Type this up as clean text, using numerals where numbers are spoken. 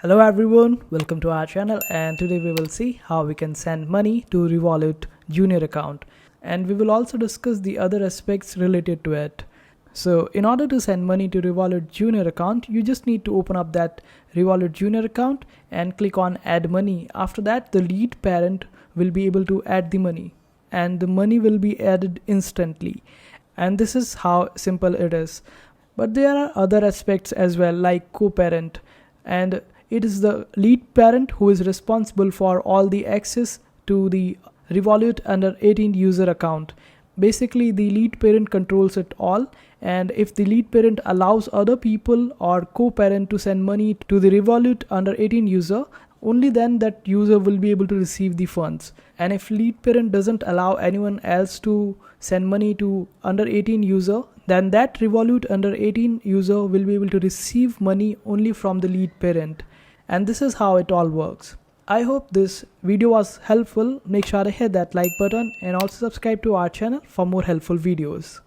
Hello everyone, welcome to our channel, and today we will see how we can send money to Revolut Junior account, and we will also discuss the other aspects related to it. So in order to send money to Revolut Junior account, you just need to open up that Revolut Junior account and click on add money. After that, the lead parent will be able to add the money and the money will be added instantly. And this is how simple it is. But there are other aspects as well, like co-parent, and it is the lead parent who is responsible for all the access to the Revolut under 18 user account. Basically, the lead parent controls it all, and if the lead parent allows other people or co-parent to send money to the Revolut under 18 user, only then that user will be able to receive the funds. And if lead parent doesn't allow anyone else to send money to under 18 user, then that Revolut under 18 user will be able to receive money only from the lead parent. And this is how it all works. I hope this video was helpful. Make sure to hit that like button and also subscribe to our channel for more helpful videos.